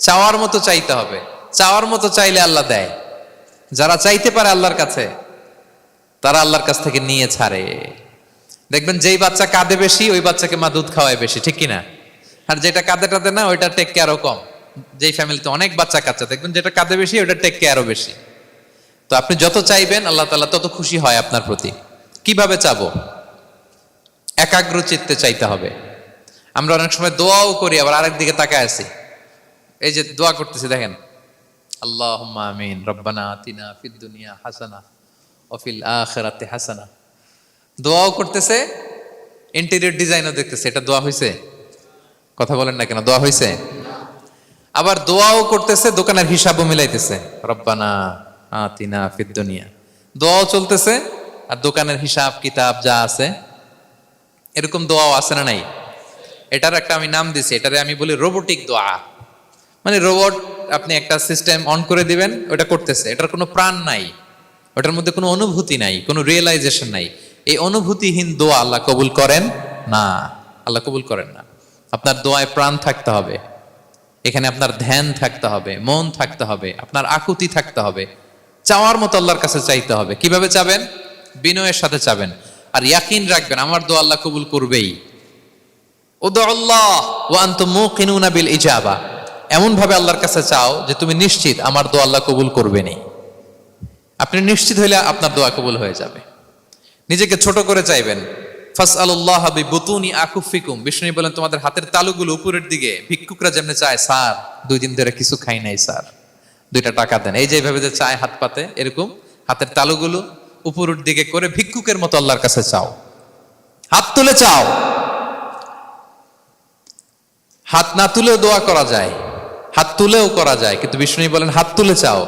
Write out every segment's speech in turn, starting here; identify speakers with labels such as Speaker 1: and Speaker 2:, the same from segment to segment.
Speaker 1: চাওয়ার মতো চাইতে হবে। চাওয়ার মতো চাইলে আল্লাহ দেয়। যারা চাইতে পারে আল্লাহর কাছে, তারা আল্লাহর কাছ থেকে নিয়ে ছাড়ে। দেখবেন যেই বাচ্চা কাঁদে বেশি, ওই বাচ্চাকে মা দুধ খাওয়ায় বেশি, ঠিক কিনা? আর যেটা কাঁদে টাদে না, ওইটা টেক কেয়ারও কম। যেই ফ্যামিলিতে অনেক বাচ্চা কাচ্চা, দেখবেন যেটা কাঁদে বেশি, ওইটা টেক কেয়ারও বেশি। তো আপনি যত চাইবেন আল্লাহ তাআলা তত খুশি হয় আপনার প্রতি। কিভাবে চাবো? একাগ্র চিত্তে চাইতে হবে। আমরা অনেক সময় দোয়াও করি, আবার আরেক দিকে তাকায় আছি। এই যে দোয়া করতেছি, দেখেন, আল্লাহুম্মা আমিন, রব্বানা আতিনা ফিদ দুনিয়া হাসানা ওয়া ফিল আখিরাতি হাসানা। দোয়াও করতেছে, ইন্টেরিয়র ডিজাইনও দেখতেছে। এটা দোয়া হইছে? কথা বলেন না কেন, দোয়া হইছে? আবার দোয়াও করতেছে, দোকানের হিসাবও মিলাইতেছে, রব্বানা আতিনা ফিদ দুনিয়া। দোয়াও চলতেছে আর দোকানের হিসাব কিতাব যা আছে, এরকম দোয়াও আছে না নাই? এটার একটা আমি নাম দিছি, এটারে আমি বলি রোবোটিক দোয়া। মানে রোবট, আপনি একটা সিস্টেম অন করে দিবেন, ওটা করতেছে, এটার কোনো প্রাণ নাই, ওটার মধ্যে কোনো অনুভূতি নাই, কোনো রিয়েলাইজেশন নাই। এই অনুভূতিহীন দোয়া আল্লাহ কবুল করেন না। আল্লাহ কবুল করেন না। আপনার দোয়ায় প্রাণ থাকতে হবে, এখানে আপনার ধ্যান থাকতে হবে, মন থাকতে হবে, আপনার আকুতি থাকতে হবে, চাওয়ার মতো আল্লাহর কাছে চাইতে হবে। কিভাবে চাবেন? বিনয়ের সাথে চাবেন, আর ইয়াকিন রাখবেন আমার দোয়া আল্লাহ কবুল করবেই। উদুল্লাহ ওয়া আনতুম মুকিনুনা বিল ইজাবা। এমন ভাবে আল্লাহর কাছে চাও যে তুমি নিশ্চিত আমার দোয়া আল্লাহ কবুল করবেনই। আপনি নিশ্চিত হইলে আপনার দোয়া কবুল হয়ে যাবে। নিজেকে ছোট করে চাইবেন। ফাসআলুল্লাহ বিবুতুনি আকুফিকুম। বিষ্ণু বলেন, তোমাদের হাতের তালুগুলো উপরের দিকে। ভিক্ষুকরা যেমনি চায়, স্যার 2 দিন ধরে কিছু খাই নাই স্যার, 2টা টাকা দেন, এই যে এইভাবে যে চায় হাত পাতে, এরকম হাতের তালুগুলো উপরের দিকে করে ভিক্ষুকের মতো আল্লাহর কাছে চাও। হাত তুলে চাও। হাত না তুলেও দোয়া করা যায়, হাত তুলেও করা যায়, কিন্তু বিষ্ণু বলেন হাত তুলে চাও।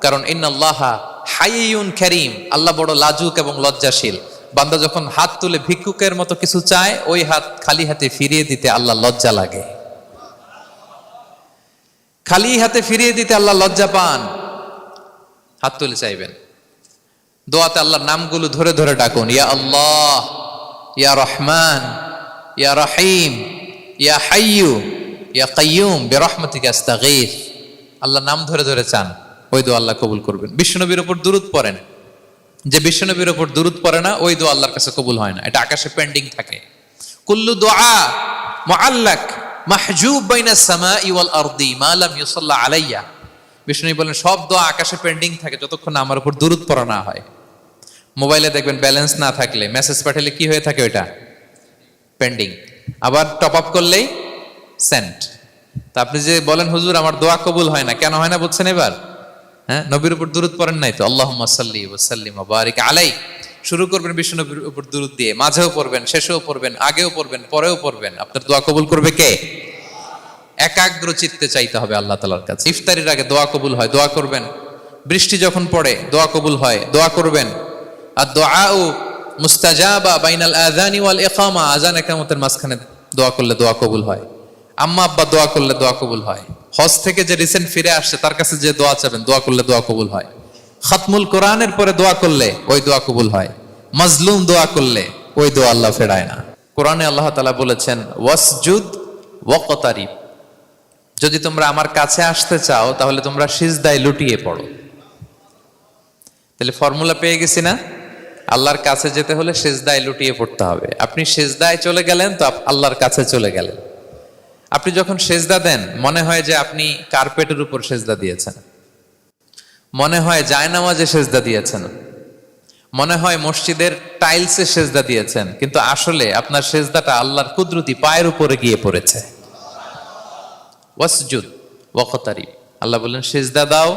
Speaker 1: কারণ ইন্নাল্লাহা হাইয়ুন কারীম, আল্লাহ বড় লাজুক এবং লজ্জাশীল। বান্দা যখন হাত তুলে ভিক্ষুকের মতো কিছু চায়, ওই হাত খালি হাতে ফিরিয়ে দিতে আল্লাহ লজ্জা লাগে। খালি হাতে ফিরিয়ে দিতে আল্লাহ লজ্জা পান। হাত তুলে চাইবেন। দোয়াতে আল্লাহর নামগুলো ধরে ধরে ডাকুন। ইয়া আল্লাহ, ইয়া রহমান, ইয়া রহিম, ইয়া হাইয়ু, ইয়া কাইয়ুম বিরহমাতিকা আস্তাগীথ। আল্লাহর নাম ধরে ধরে চান, ওই দোয়া আল্লাহ কবুল করবেন। বিশ্বনবীর উপর দুরূদ পড়েন। যে বিশ্বনবীর উপর দুরূদ পড়ে না, ওই দোয়া আল্লাহর কাছে কবুল হয় না, এটা আকাশে পেন্ডিং থাকে। কুল্লু দুআ মুআল্লাক মাহজুব বাইনাস সামাই ওয়াল আরদি মা লাম ইউসাল্লা আলাইয়া। বিষ্ণু বলেন, সব দোয়া আকাশে পেন্ডিং থাকে যতক্ষণ আমার উপর দুরূদ পড়া না হয়। মোবাইলে দেখবেন ব্যালেন্স না থাকলে, মেসেজ পাঠালে কি হয়ে থাকে? ওইটা পেন্ডিং। আবার টপ আপ করলেই সেন্ট। তা আপনি যে বলেন, হুজুর আমার দোয়া কবুল হয় না, কেন হয় না বুঝছেন এবার? হ্যাঁ, নবীর উপর দুরূদ পড়েন নাই তো। আল্লাহুম্মা সাল্লি ওয়া সাল্লিম ওয়া বারিক আলাইহি। শুরু করবেন বিশ্ব নবীর উপর দুরূদ দিয়ে, মাঝেও পড়বেন, শেষেও পড়বেন, আগেও পড়বেন, পরেও পড়বেন। আপনার দোয়া কবুল করবে কে? একাগ্র চিত্তে চাইতে হবে আল্লাহ তাআলার কাছে। ইফতারির আগে দোয়া কবুল হয়, দোয়া করবেন। বৃষ্টি যখন পড়ে দোয়া কবুল হয়, দোয়া করবেন। আর দুআউ মুস্তাজাবা বাইনাল আযানি ওয়াল ইকামা। আযান ইকামতের মাঝখানে দোয়া করলে দোয়া কবুল হয়। আম্মা আব্বা দোয়া করলে দোয়া কবুল হয়। হজ থেকে যে রিসেন্ট ফিরে আসছে তার কাছে যে দোয়া চাবেন, দোয়া করলে দোয়া কবুল হয়। খতমুল কোরআনের পরে দোয়া করলে ওই দোয়া কবুল হয়। মাজলুম দোয়া করলে ওই দোয়া আল্লাহ ফেরায় না। কোরআনে আল্লাহ তাআলা বলেছেন, ওয়াসজুদ ওয়াকতারিব। যদি তোমরা আমার কাছে আসতে চাও তাহলে তোমরা সিজদায় লুটিয়ে পড়ো। তাহলে ফর্মুলা পেয়ে গেছি না? আল্লাহর কাছে যেতে হলে সিজদায় লুটিয়ে পড়তে হবে। আপনি সিজদায় চলে গেলেন তো আল্লাহর কাছে চলে গেলেন। আপনি যখন সেজদা দেন, মনে হয় যে আপনি কার্পেটের উপর সেজদা দিয়েছেন, মনে হয় জায়নামাজে সেজদা দিয়েছেন, মনে হয় মসজিদের টাইলসে সেজদা দিয়েছেন, কিন্তু আসলে আপনার সেজদাটা আল্লাহর কুদরতি পায়ের উপরে গিয়ে পড়েছে। ওয়াসজুদ ওয়াকতারিব। আল্লাহ বললেন, সেজদা দাও,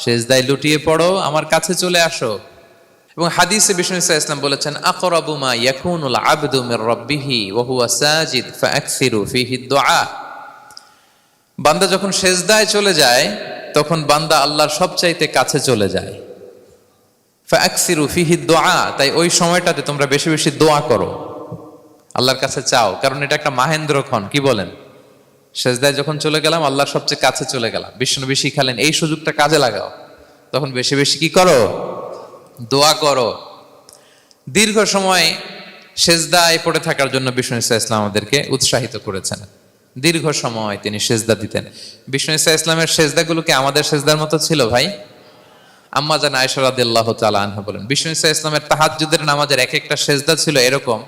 Speaker 1: সেজদায় লুটিয়ে পড়ো, আমার কাছে চলে আসো। এবং হাদিসে বিষ্ণু সাল্লাল্লাহু আলাইহি ওয়াসাল্লাম বলেছেন, আকরাবু মা ইয়াকুনুল আবদু মির রাব্বিহি ওয়া হুয়া সাজিদ ফাআকসিরু ফীহি দুআ। বান্দা যখন সেজদায় চলে যায় তখন বান্দা আল্লাহর সবচাইতে কাছে চলে যায়। ফাআকসিরু ফীহি দুআ, তাই ওই সময়টাতে তোমরা বেশি বেশি দোয়া করো, আল্লাহর কাছে চাও। কারণ এটা একটা মাহেন্দ্রক্ষণ। কি বলেন? সেজদায় যখন চলে গেলাম, আল্লাহর সবচেয়ে কাছে চলে গেলাম। বিষ্ণু শিখালেন, এই সুযোগটা কাজে লাগাও, তখন বেশি বেশি কি করো? দোয়া করো। দীর্ঘ সময় সেজদায় পড়ে থাকার জন্য বিষ্ণু ইসলাম আমাদেরকে উৎসাহিত করেছেন। দীর্ঘ সময় তিনি সেজদা দিতেন। বিষ্ণু ঈসা ইসলামের সেজদাগুলো কি আমাদের সেজদার মতো ছিল ভাই? আম্মা জান আয়েশা রাদিয়াল্লাহু তাআলা আনহা বলেন, বিষ্ণু ঈসা ইসলামের তাহাজ্জুদের নামাজের এক একটা সেজদা ছিল এরকম,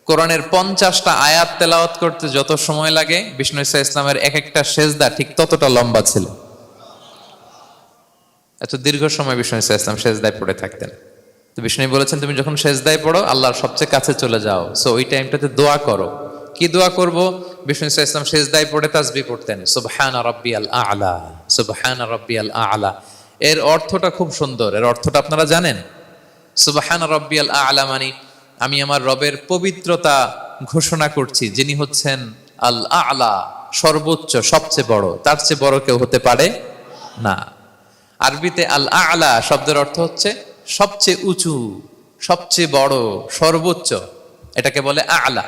Speaker 1: কোরআনের 50টা আয়াত তেলাওয়াত করতে যত সময় লাগে বিষ্ণু ঈসা ইসলামের এক একটা সেজদা ঠিক ততটা লম্বা ছিল। এত দীর্ঘ সময় বিষ্ণু ঈসা ইসলাম সেজদায় পড়ে থাকতেন। তো বিষ্ণু বলেছেন, তুমি যখন সেজদায় পড়ো আল্লাহর সবচেয়ে কাছে চলে যাও, সো ওই টাইমটাতে দোয়া করো। কি দোয়া করব? বিষ্ণু ঈসা ইসলাম সেজদায় পড়ে তাসবিহ পড়তেন, সুবহানা রাব্বিয়াল আ'লা, সুবহানা রাব্বিয়াল আ'লা। এর অর্থটা খুব সুন্দর। এর অর্থটা আপনারা জানেন? সুবহানা রাব্বিয়াল আ'লা মানে আমি আমার রবের পবিত্রতা ঘোষণা করছি, যিনি হচ্ছেন আল আ'লা, সর্বোচ্চ, সবচেয়ে বড়, তার চেয়ে বড় কেউ হতে পারে না। আরবিতে আল আ'লা শব্দের অর্থ হচ্ছে সবচেয়ে উঁচু, সবচেয়ে বড়, সর্বোচ্চ, এটাকে বলে আ'লা।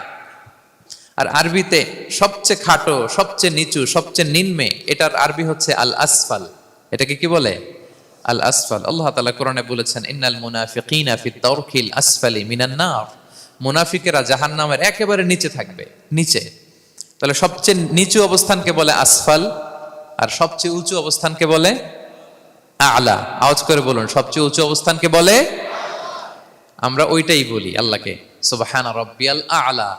Speaker 1: আর আরবিতে সবচেয়ে খাটো, সবচেয়ে নিচু, সবচেয়ে নিম্নে, এটার আরবি হচ্ছে আল আসফাল। এটাকে কি বলে? আল আসফাল। আল্লাহ তাআলা কোরআনে বলেছেন, ইন্নাল মুনাফিকিনা ফি দারকিল আসফালি মিনান নার, মুনাফিকেরা জাহান্নামের একেবারে নিচে থাকবে, নিচে। তাহলে সবচেয়ে নিচু অবস্থানকে বলে আসফাল, আর সবচেয়ে উঁচু অবস্থানকে বলে আ'লা। আওয়াজ করে বলুন, সবচেয়ে উঁচু অবস্থানকে বলে, আমরা ওইটাই বলি আল্লাহকে, সুবহানা রাব্বিয়াল আ'লা,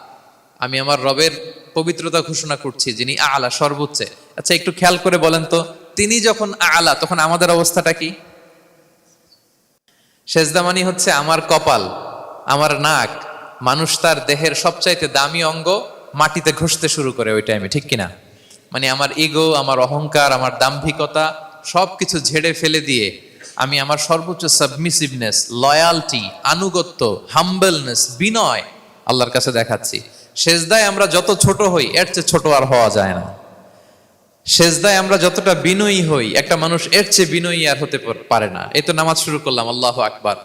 Speaker 1: আমি আমার রবের পবিত্রতা ঘোষণা করছি, যিনি আ'লা, সর্বোচ্চ। আচ্ছা, একটু খেয়াল করে বলেন তো, তিনি যখন আ'লা তখন আমাদের অবস্থাটা কি? সেজদা মানে হচ্ছে আমার কপাল, আমার নাক, মানুষ তার দেহের সবচাইতে দামি অঙ্গ মাটিতে ঘষতে শুরু করে ওই টাইমে, ঠিক কিনা? মানে আমার ইগো, আমার অহংকার, আমার দাম্ভিকতা সবকিছু ঝেড়ে ফেলে দিয়ে আমি আমার সর্বোচ্চ সাবমিসিভনেস, লয়ালটি, আনুগত্য, হাম্বলনেস, বিনয় আল্লাহর কাছে দেখাচ্ছি। সেজদায় আমরা যত ছোট হই এর চেয়ে ছোট আর হওয়া যায় না। সেজদায় আমরা যতটা বিনয়ী হই, একটা মানুষ এর চেয়ে বিনয়ী আর হতে পারে না। এই তো নামাজ শুরু করলাম, আল্লাহু আকবার,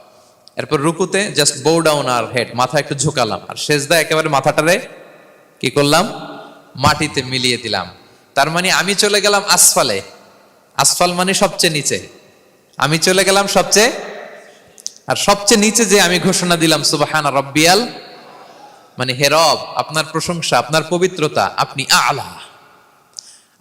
Speaker 1: এরপর রুকুতে জাস্ট বো ডাউন আর হেড, মাথা একটু ঝুঁকালাম, আর সেজদায় একেবারে মাথাটারে কি করলাম? মাটিতে মিলিয়ে দিলাম। তার মানে আমি চলে গেলাম আসফালে। আসফাল মানে সবচেয়ে নিচে, আমি চলে গেলাম সবচেয়ে, আর সবচেয়ে নিচে যে আমি ঘোষণা দিলাম সুবহানা রাব্বিয়াল, মানে হে রব, আপনার প্রশংসা, আপনার পবিত্রতা, আপনি আ'লা।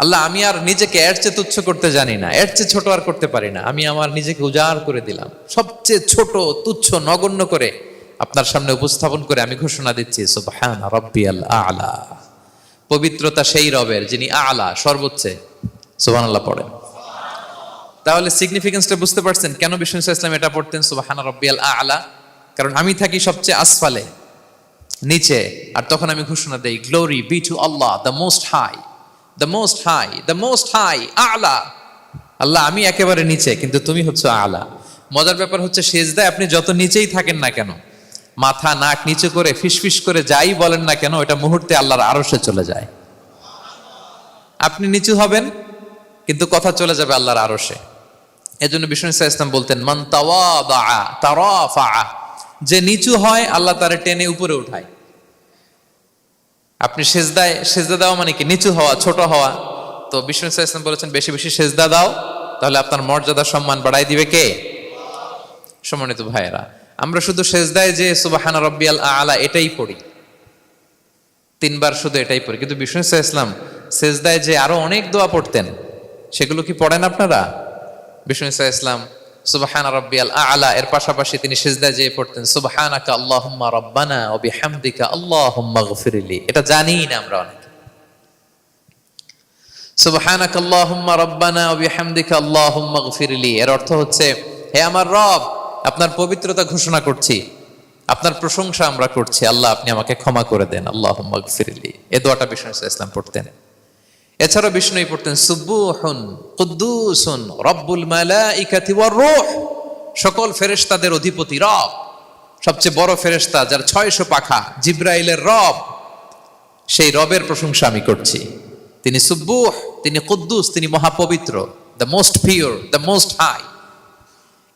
Speaker 1: আল্লাহ, আমি আর নিজেকে এর চেয়ে তুচ্ছ করতে জানি না, এর চেয়ে ছোট আর করতে পারি না, আমি আমার নিজেকে উজাড় করে দিলাম, সবচেয়ে ছোট, তুচ্ছ, নগণ্য করে আপনার সামনে উপস্থাপন করে আমি ঘোষণা দিচ্ছি সুবহানা রাব্বিয়াল আ'লা। পবিত্রতা সেই রবের যিনি আ'লা, সর্বোচ্চ। সুবহানাল্লাহ পড়েন। তাহলে সিগনিফিকেন্সটা বুঝতে পারছেন কেন বিষ্ণু ইসলাম এটা পড়তেন, সুবহানা রাব্বিয়াল আ'লা? কারণ আমি থাকি সবচেয়ে আসফালে, নিচে, আর তখন আমি ঘোষণা দেই, glory be to Allah, the most high, the most high, the most high, আ'লা। আল্লাহ, আমি একেবারে নিচে, কিন্তু তুমি হচ্ছে আ'লা। মজার ব্যাপার হচ্ছে, সেজদায় আপনি যত নিচেই থাকেন না কেন, মাথা নাক নিচু করে ফিসফিস করে যাই বলেন না কেন, এটা মুহূর্তে আল্লাহর আরশে চলে যায়। আপনি নিচু হবেন কিন্তু কথা চলে যাবে আল্লাহর আরশে। এজন্য বিষ্ণু ইসলাম বলতেন, মান তাওয়াদা তারাফা, যে নিচু হয় আল্লাহ তারে টেনে উপরে উঠায়। আপনি সেজদা দেওয়া মানে কি? নিচু হওয়া, ছোট হওয়া। তো বিষ্ণু ইসলাম বলেছেন, বেশি বেশি সেজদা দাও, তাহলে আপনার মর্যাদা, সম্মান বাড়াই দিবে কে? সম্মানিত ভাইয়েরা, আমরা শুধু সেজদায় যে সুবহানা রাব্বিয়াল আ'লা এটাই পড়ি, 3 বার শুধু এটাই পড়ি, কিন্তু বিষ্ণু ইসলাম সেজদায় যে আরো অনেক দোয়া পড়তেন, সেগুলো কি পড়েন আপনারা? বিষ্ণু ইসলাম সুবহানা রাব্বিয়াল আ'লা এর পাশাপাশি তিনি সিজদায় যেয়ে পড়তেন সুবহানাকা আল্লাহুম্মা রাব্বানা ওয়া বিহামদিকা আল্লাহুম্মা গফিরলি। এটা জানি না আমরা অনেকে। সুবহানাকা আল্লাহুম্মা রাব্বানা ওয়া বিহামদিকা আল্লাহুম্মা গফিরলি এর অর্থ হচ্ছে, হে আমার রব, আপনার পবিত্রতা ঘোষণা করছি, আপনার প্রশংসা আমরা করছি, আল্লাহ আপনি আমাকে ক্ষমা করে দেন, আল্লাহুম্মা গফিরলি। এই দোয়াটা বিষ্ণু ইসলাম পড়তেন। এছাড়াও বিষ্ণুই পড়তেন সুবহুন কুদ্দুসুন রব্বুল মালাইকাতি ওয়ার রূহ, সকল ফেরেশতাদের অধিপতি রব, সবচেয়ে বড় ফেরেশতা যার 600 পাখা, জিবরাইলের রব, সেই রবের প্রশংসা আমি করছি। তিনি সুবহুহ, তিনি কুদ্দুস, তিনি মহাপবিত্র, the most pure, the most high.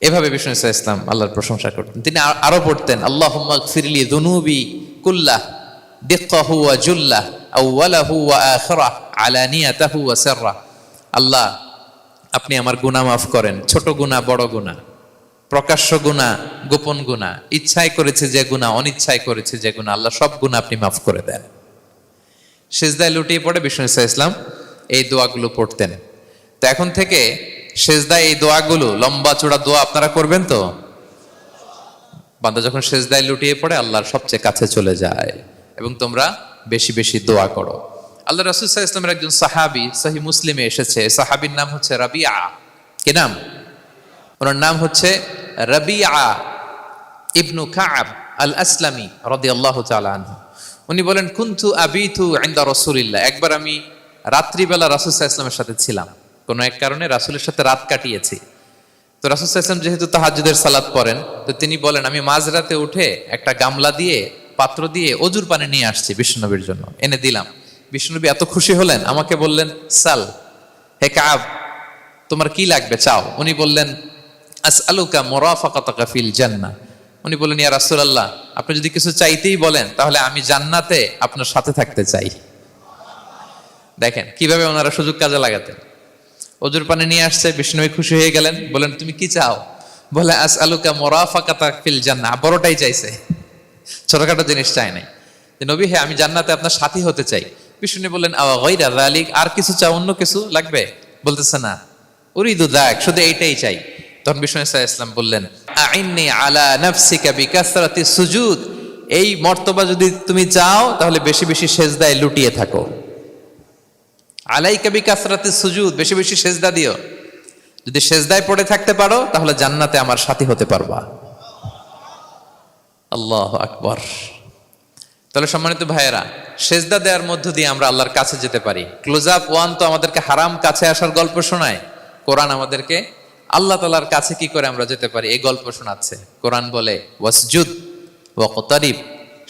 Speaker 1: এভাবে বিষ্ণু ইসলাম আল্লাহর প্রশংসা করতেন। তিনি আরো পড়তেন আল্লাহুম্মা গফিরলি যুনুবি কুল্লাহ দিক্কাহু ওয়া জুল্লাহ আউওয়ালাহু ওয়া আখিরাহ আলানিয়াতাহু ওয়া সিররাহ। আল্লাহ আপনি আমার গুনাহ মাফ করেন, ছোট গুনাহ, বড় গুনাহ, প্রকাশ্য গুনাহ, গোপন গুনাহ, ইচ্ছায় করেছে যে গুনাহ, অনিচ্ছায় করেছে যে গুনাহ, আল্লাহ সব গুনাহ আপনি মাফ করে দেন। সেজদায় লুটিয়ে পড়ে বিষ্ণু ইসলাম এই দোয়াগুলো পড়তেন। তো এখন থেকে সেজদায় এই দোয়াগুলো, লম্বা চূড়া দোয়া আপনারা করবেন তো? বান্দা যখন সেজদায় লুটিয়ে পড়ে আল্লাহর সবচেয়ে কাছে চলে যায়। এবং তোমরা বেশি বেশি দোয়া করো। আল্লাহ রাসূল সাল্লাল্লাহু আলাইহি ওয়াসাল্লামের একজন সাহাবী সহিহ মুসলিমে এসেছে, সাহাবীর নাম হচ্ছে রাবিআ। কি নাম? ওনার নাম হচ্ছে রাবিআ ইবনু কাব আল আসলামি রাদিয়াল্লাহু তাআলা আনহু। উনি বলেন, কুনতু আবিতু ইনদা রাসূলিল্লাহ, একবার আমি রাত্রিবেলা রাসূল সাল্লাল্লাহু আলাইহি ওয়াসাল্লামের সাথে ছিলাম, কোনো এক কারণে রাসূলের সাথে রাত কাটিয়েছি। তো রাসূল সাল্লাল্লাহু আলাইহি ওয়াসাল্লাম যেহেতু তাহাজ্জুদের সালাত পড়েন, তো তিনি বলেন, আমি মাঝরাতে উঠে একটা গামলা দিয়ে, পাত্র দিয়ে অজুর পানি নিয়ে আসছি বিশ্বনবীর জন্য, এনে দিলাম। বিশ্বনবী এত খুশি হলেন, আমাকে বললেন, সাল, হে কাব, তোমার কি লাগবে চাও। উনি বললেন, আসআলুকা মুরাফাকাতাকা ফিল জান্নাহ। উনি বললেন, ইয়া রাসূলুল্লাহ, আপনি যদি কিছু চাইতেই বলেন তাহলে আমি জান্নাতে আপনার সাথে থাকতে চাই। দেখেন কিভাবে ওনারা সুযোগ কাজে লাগাতেন। অজুর পানি নিয়ে আসছে, বিষ্ণুনবী খুশি হয়ে গেলেন, বলেন, তুমি কি চাও? বলে, আসআলুকা মুরাফাকাতাকা ফিল জান্নাহ। বড়টাই চাইছে, ছোটখাটো জিনিস চাই নাই। যে নবী, হে, আমি জান্নাতে আপনার সাথী হতে চাই। বিষ্ণু বললেন, আওয়া গায়রা যালিক, আর কিছু চাও, অন্য কিছু লাগবে? বলতেছে, না, উরিদু যাক, শুধু এইটাই চাই। তখন বিষ্ণু সাল্লাল্লাহু আলাইহি ওয়াসাল্লাম বললেন, আইন্নি আলা নাফসিকা বিকাসরাতি সুজুদ, এই মর্তবা যদি তুমি চাও তাহলে বেশি বেশি সেজদায় লুটিয়ে থাকো। আলাইকা বিকাসরাতি সুজুদ, বেশি বেশি সেজদা দিও। যদি সেজদায় পড়ে থাকতে পারো তাহলে জান্নাতে আমার সাথী হতে পারবা। আল্লাহু আকবার। তাহলে সম্মানিত ভাইয়েরা, সেজদা দেওয়ার মধ্য দিয়ে আমরা আল্লাহর কাছে যেতে পারি। ক্লোজ আপ ওয়ান তো আমাদেরকে হারাম কাছে আসার গল্প শোনায়, কোরআন আমাদেরকে আল্লাহ তাআলার কাছে কি করে আমরা যেতে পারি এই গল্প শোনাচ্ছে। কোরআন বলে, ওয়াসজুদ ওয়াকতারিব,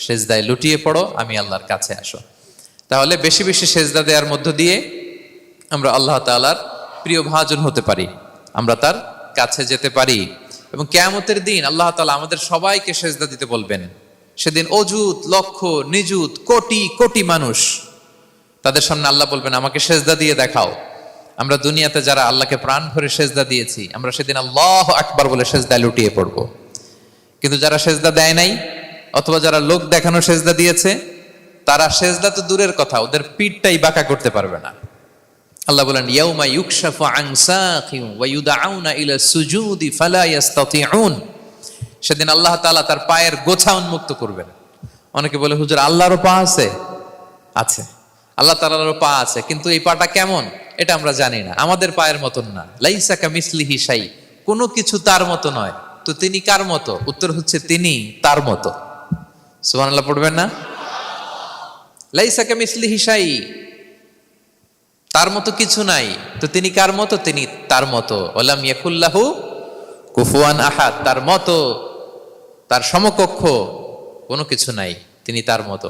Speaker 1: সেজদায় লুটিয়ে পড়ো, আমি আল্লাহর কাছে আসো। তাহলে বেশি বেশি সেজদা দেওয়ার মধ্য দিয়ে আমরা আল্লাহ তাআলার প্রিয় ভাজন হতে পারি, আমরা তার কাছে যেতে পারি। এবং কিয়ামতের দিন আল্লাহ তাআলা আমাদের সবাইকে সেজদা দিতে বলবেন। সেদিন অযুত, লক্ষ, নিযুত, কোটি কোটি মানুষ, তাদের সামনে আল্লাহ বলবেন, আমাকে সেজদা দিয়ে দেখাও। আমরা দুনিয়াতে যারা আল্লাহকে প্রাণ ভরে সেজদা দিয়েছি, আমরা সেদিন আল্লাহু আকবার বলে সেজদায় লুটিয়ে পড়বো। কিন্তু যারা সেজদা দেয় নাই, অথবা যারা লোক দেখানো সেজদা দিয়েছে, তারা সেজদা তো দূরের কথা, ওদের পিঠটাই বাঁকা করতে পারবে না। আল্লাহ বলেন, ইয়াউমা ইউকশাফু আন সাকিন ওয়া ইউদআউনা ইলা সুজুদি ফালা ইস্তাতিউন, সেদিন আল্লাহ তাআলা তার পায়ের গোছা উন্মুক্ত করবেন। অনেকে বলে, হুজুর, আল্লাহরও পা আছে? আছে, আল্লাহ তাআলারও পা আছে, কিন্তু এই পাটা কেমন এটা আমরা জানি না, আমাদের পায়ের মতন না। লাইসা কামিসলিহি শাই, কোনো কিছু তার মতো নয়। তো তিনি কার মতো? উত্তর হচ্ছে, তিনি তার মতো। সুবহানাল্লাহ পড়বেন না? লাইসা কামিসলিহি শাই, তার মতো কিছু নাই। তো তিনি কার মতো? তিনি তার মতো। ওয়ালাম ইয়াকুল্লাহু কুফুয়ান আহাদ, তার মতো, তার সমকক্ষ কোনো কিছু নাই, তিনি তার মতো।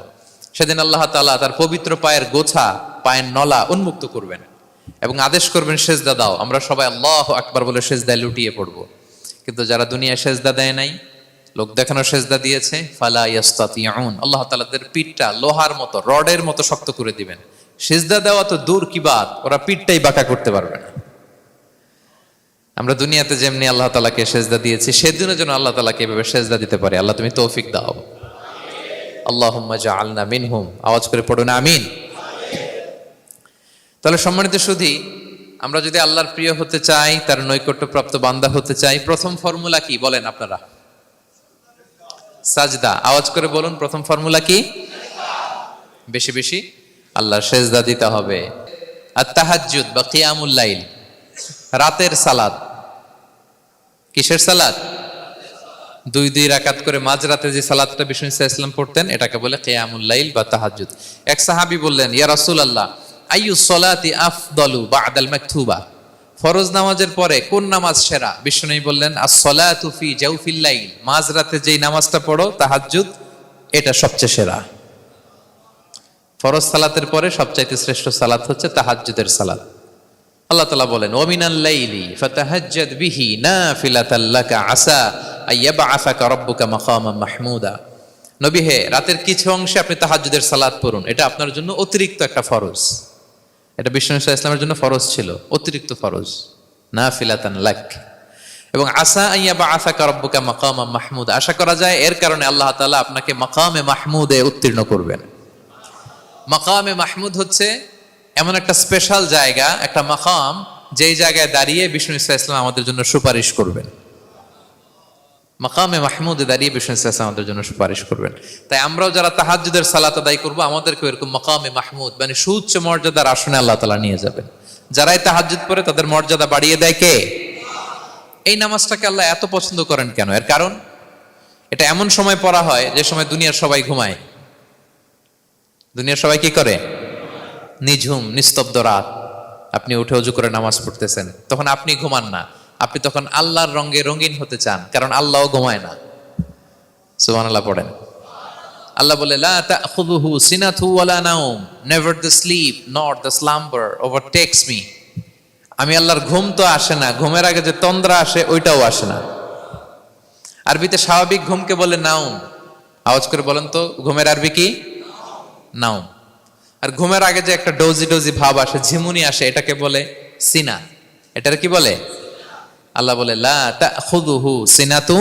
Speaker 1: সেদিন আল্লাহ তাআলা তার পবিত্র পায়ের গোছা, পায়ের নলা উন্মুক্ত করবেন এবং আদেশ করবেন, সেজদা দাও। আমরা সবাই আল্লাহু আকবার বলে সেজদায় লুটিয়ে পড়বো। কিন্তু যারা দুনিয়ায় সেজদা দেয় নাই, লোক দেখানো সেজদা দিয়েছে, ফালা ইয়াস্তাতিউন, আল্লাহ তাআলা তাদের পিঠটা লোহার মতো, রডের মতো শক্ত করে দিবেন। সেজদা দেওয়া তো দূর কি বাত, ওরা পিঠটাই বাঁকা করতে পারবে না। আমরা দুনিয়াতে যেমনি আল্লাহ তাআলাকে সেজদা দিয়েছি, সেদিনও যেন আল্লাহ তাআলাকে এভাবে সেজদা দিতে পারি। আল্লাহ তুমি তৌফিক দাও। আল্লাহুম্মা জাআলনা মিনহুম, আওয়াজ করে পড়ুন আমিন। তাহলে সম্মানিত সুধী, আমরা যদি আল্লাহর প্রিয় হতে চাই, তার নৈকট্যপ্রাপ্ত বান্দা হতে চাই, প্রথম ফর্মুলা কি বলেন আপনারা? সাজদা। আওয়াজ করে বলুন, প্রথম ফর্মুলা কি? বেশি বেশি আল্লাহর সেজদা দিতে হবে। আর তাহাজ্জুদ বা কিয়ামুল লাইল, রাতের সালাত। কিসের সালাত? 2 রাকাত করে মাঝরাতে যে সালাতটা বিষ্ণু সাল্লাল্লাহু আলাইহি ওয়াসাল্লাম পড়তেন, এটাকে বলে কিয়ামুল লাইল বা তাহাজ্জুদ। এক সাহাবী বললেন, ইয়া রাসূলুল্লাহ, আইয়ু সলাতি আফদালু বা'দাল মাকতুবা, ফরজ নামাজের পরে কোন নামাজ সেরা? বিষ্ণু বললেন, আস-সালাতু ফি জাওফিল লাইল, মাঝরাতে যেই নামাজটা পড়ো তাহাজ্জুদ, এটা সবচেয়ে সেরা। ফরজ সালাতের পরে সবচাইতে শ্রেষ্ঠ সালাত হচ্ছে তাহাজ্জুদের সালাত। আল্লাহ তাআলা বলেন, ওয়া মিনাল লাইলি ফাতাহাজ্জাদ বিহি নাফিলাতাল লাকা আসা আইয়াবআসাকা রাব্বুকা মাকামান মাহমুদা। নবী হে, রাতের কিছু অংশে আপনি তাহাজ্জুদের সালাত পড়ুন, এটা আপনার জন্য অতিরিক্ত একটা ফরজ। এটা বিষ্ণু সাল্লাল্লাহু আলাইহি ওয়াসাল্লামের জন্য ফরজ ছিল, অতিরিক্ত ফরজ, নাফিলাতান লাক। এবং আসা আইয়াবআসাকা রাব্বুকা মাকামান মাহমুদা, আশা করা যায় এর কারণে আল্লাহ তাআলা আপনাকে মাকামে মাহমুদে উত্তীর্ণ করবেন। মাকামে মাহমুদ হচ্ছে এমন একটা স্পেশাল জায়গা, একটা মাকাম, যেই জায়গায় দাঁড়িয়ে বিষ্ণু ইসলাম আমাদের জন্য সুপারিশ করবেন। মাকামে মাহমুদে দাঁড়িয়ে বিষ্ণু ইসলাম আমাদের জন্য সুপারিশ করবেন। তাই আমরাও যারা তাহাজ্জুদের সালাত আদায় করবো, আমাদেরকে এরকম মাকামে মাহমুদ মানে সুউচ্চ মর্যাদার আসনে আল্লাহ তাআলা নিয়ে যাবেন। যারাই তাহাজ্জুদ পড়ে তাদের মর্যাদা বাড়িয়ে দেয় কে? এই নামাজটাকে আল্লাহ এত পছন্দ করেন কেন? এর কারণ, এটা এমন সময় পড়া হয় যে সময় দুনিয়ার সবাই ঘুমায়। দুনিয়ার সবাই কি করে? নিঝুম নিস্তব্ধ রাত, আপনি উঠে ওযু করে নামাজ পড়তেছেন, তখন আপনি ঘুমান না, আপনি তখন আল্লাহর রঙে রঙিন হতে চান, কারণ আল্লাহও ঘুমায় না। সুবহানাল্লাহ পড়েন। আল্লাহ বলে, লা তাখুযুহু সিনাতু ওয়ালা নাওম, never the sleep not the slumber overtakes me. আমি আল্লাহর ঘুম তো আসে না, ঘুমের আগে যে তন্দ্রা আসে ওইটাও আসে না। আরবিতে স্বাভাবিক ঘুমকে বলে নাওম। আওয়াজ করে বলেন তো, ঘুমের আরবি কি? নাওম। আর ঘুমের আগে যে একটা ডোজি ডোজি ভাব আসে, ঝিমুনি আসে, এটাকে বলে সিনা। এটার কি বলে? আল্লাহ বলে, লা তাখুযুহু সিনাতু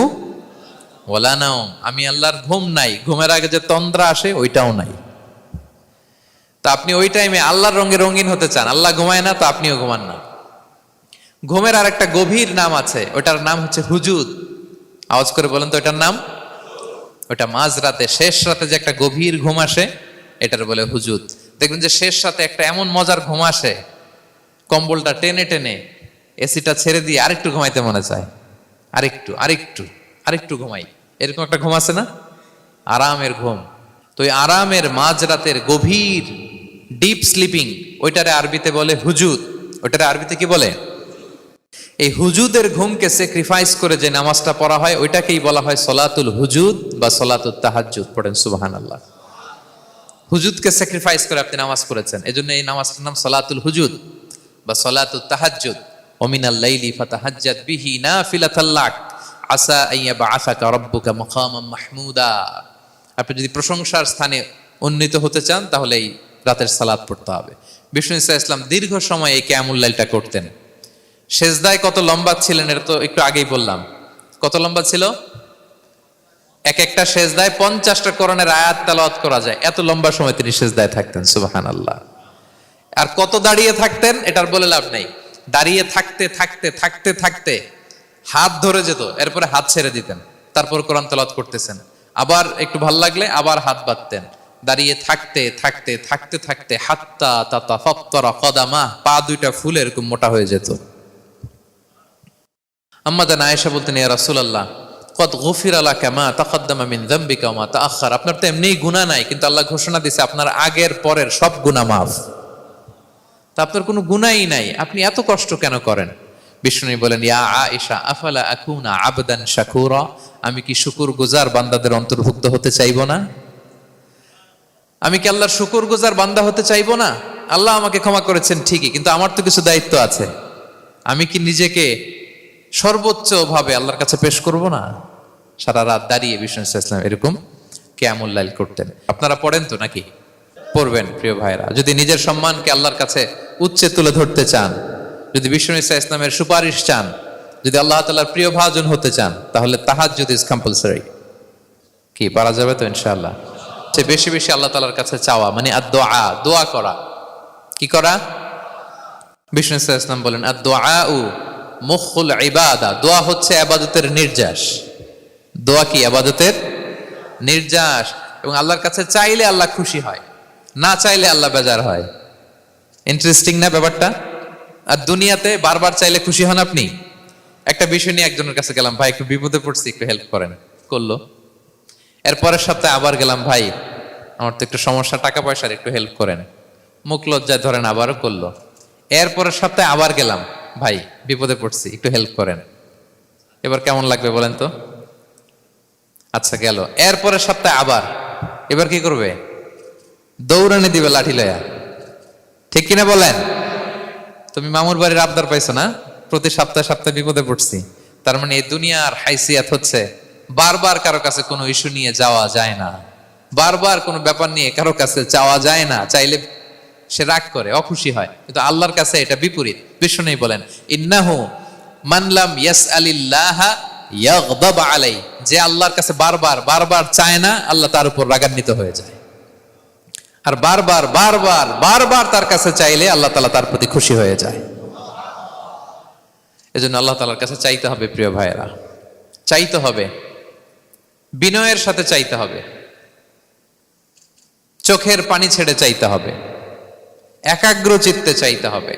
Speaker 1: ওয়ালা নাওম, আমি আল্লাহর ঘুম নাই, ঘুমের আগে যে তন্দ্রা আসে ওইটাও নাই। তা আপনি ওই টাইমে আল্লাহর রঙে রঙিন হতে চান, আল্লাহ ঘুমায় না, তো আপনিও ঘুমান না। ঘুমের আর একটা গভীর নাম আছে, ওটার নাম হচ্ছে হুজুদ। আওয়াজ করে বলেন তো, এটার নাম? ওটা মাঝরাতে, শেষ রাতে যে একটা গভীর ঘুম আসে, এটার বলে হুজুদ। দেখবেন যে শেষ রাতে একটা এমন মজার ঘুম আসে, কম্বলটা টেনে টেনে এসিটা ছেড়ে দিয়ে আরেকটু ঘুমাইতে মনে চায়, আরেকটু আরেকটু আরেকটু ঘুমাই, এরকম একটা ঘুম আছে না? আরামের ঘুম। তো এই আরামের মাঝরাতের গভীর ডিপ স্লিপিং, ওইটারে আরবিতে বলে হুজুদ। ওইটারে আরবিতে কি বলে? এই হুজুদের ঘুমকে স্যাক্রিফাইস করে যে নামাজটা পড়া হয়, ওইটাকেই বলা হয় সলাতুল হুজুদ বা সলাতুত তাহাজ্জুদ। পড়েন সুবহানাল্লাহ। হুজুদকে স্যাক্রিফাইস করে আপনি নামাজ পড়েছেন, এজন্য এই নামাজটার নাম সলাতুল হুজুদ বা সলাতুত তাহাজ্জুদ। ওয়া মিনাল লাইলি ফাতাহাজ্জাদ বিহি নাফিলাতাল লাক আসা আইয়াবআসাকা রাব্বুকা মাকামান মাহমুদা। আপনি যদি প্রশংসার স্থানে উন্নীত হতে চান, তাহলে এই রাতের সালাত পড়তে হবে। বিষ্ণু ইসলাম দীর্ঘ সময় এই কিয়ামুল লাইলটা করতেন। সেজদায় কত লম্বা ছিলেন এটা তো একটু আগেই বললাম। কত লম্বা ছিল? এক একটা সেজদায় 50টা কোরআনের আয়াত তেলাওয়াত করা যায়, এত লম্বা সময় তিনি সেজদায় থাকতেন। সুবহানাল্লাহ। আর কত দাঁড়িয়ে থাকতেন এটার বলে লাভ নেই। দাঁড়িয়ে থাকতে থাকতে থাকতে থাকতে হাত ধরে যেত, এরপরে হাত ছেড়ে দিতেন, তারপর কোরআন তেলাওয়াত করতেছেন। আবার একটু ভাল লাগলে আবার হাত বাঁধতেন। দাঁড়িয়ে থাকতে থাকতে থাকতে থাকতে হাত্তা তাতাফাত্তারা কদামা, পা দুইটা ফুলে এরকম মোটা হয়ে যেত। আম্মা জান আয়েশা বলতেন, ইয়া রাসূলুল্লাহ কদ গুফিরা লাকা মা তাকদ্দামা মিন যামবিকা ওয়া মা তাআখার। আপনার তো এমনিই গুনাহ নাই, কিন্তু আল্লাহ ঘোষণা দিয়েছে আপনার আগের পরের সব গুনাহ মাফ। তা আপনার কোনো গুনাহই নাই, আপনি এত কষ্ট কেন করেন? বিষ্ণু বলেন, ইয়া আয়েশা আফালা আকুনা আবদান শাকুরা, আমি কি শুকরগুজার বান্দাদের অন্তর্ভুক্ত হতে চাইবো না? আমি কি আল্লাহর শুকরগুজার বান্দা হতে চাইবো না? আল্লাহ আমাকে ক্ষমা করেছেন ঠিকই, কিন্তু আমার তো কিছু দায়িত্ব আছে। আমি কি নিজেকে সর্বোচ্চ ভাবে আল্লাহর কাছে পেশ করব না? সারা রাত দাঁড়িয়ে বিষ্ণু ইসলাম এরকম কিয়ামুল লাইল করতেন। আপনারা পড়েন তো নাকি? পড়বেন প্রিয় ভাইরা। যদি নিজের সম্মানকে আল্লাহর কাছে উচ্চে তুলে ধরতে চান, যদি বিষ্ণু ইসলামের সুপারিশ চান, যদি আল্লাহ তাআলার প্রিয় ভাজন হতে চান, তাহলে তাহাজ্জুদ ইজ কম্পালসরি। কি পারা যাবে তো ইনশাআল্লাহ? যে বেশি বেশি আল্লাহ তাআলার কাছে চাওয়া, মানে আদ-দুআ, দোয়া করা। কি করা? বিষ্ণু ইসলাম বলেন, আদ-দুআউ মুখুল ইবাদা, দোয়া হচ্ছে ইবাদতের নির্যাস। দোয়া কি? ইবাদতের নির্যাস। এবং আল্লাহর কাছে চাইলে আল্লাহ খুশি হয়, না চাইলে আল্লাহ বেজার হয়। ইন্টারেস্টিং না ব্যাপারটা? আর দুনিয়াতে বারবার চাইলে খুশি হন আপনি? একটা বিষয় নিয়ে একজনের কাছে গেলাম, ভাই একটু বিপদে পড়ছি, একটু হেল্প করেন, করলো। এর পরের সপ্তাহে আবার গেলাম, ভাই আমার তো একটু সমস্যা, টাকা পয়সার, একটু হেল্প করেন। মুখ লজ্জায় ধরেন, আবারও করলো। এরপরের সপ্তাহে আবার গেলাম, ভাই বিপদে পড়ছি, একটু হেল্প করেন। এবার কেমন লাগবে বলেন তো? আচ্ছা গেল। এরপরের সপ্তাহে আবার, এবার কি করবে? দৌড়ানি দিবে লাঠি লয়া। ঠিক কিনা বলেন? তুমি মামুর বাড়ির আবদার পাইছো না, প্রতি সপ্তাহে সপ্তাহে বিপদে পড়ছি। তার মানে এই দুনিয়ার হাইসিয়াত হচ্ছে বারবার কারো কাছে কোনো ইস্যু নিয়ে যাওয়া যায় না, বারবার কোনো ব্যাপার নিয়ে কারো কাছে চাওয়া যায় না। চাইলে সে রাগ করে, অখুশি হয়, কিন্তু আল্লাহর কাছে এটা বিপরীত। বিষ্ণু বলেন, ইন্নাহু মান লাম ইয়াসআলিল্লাহা ইয়াগদাব আলাইহি, যে আল্লাহর কাছে বারবার বারবার চায় না, আল্লাহ তার উপর রাগান্বিত হয়ে যায়। আর বারবার বারবার বারবার তার কাছে চাইলে আল্লাহ তাআলা তার প্রতি খুশি হয়ে যায়। এজন্য আল্লাহ তাআলার কাছে চাইতে হবে প্রিয় ভাইয়েরা, চাইতে হবে, বিনয়ের সাথে চাইতে হবে, চোখের পানি ছেড়ে চাইতে হবে, একাগ্র চিত্তে চাইতে হবে।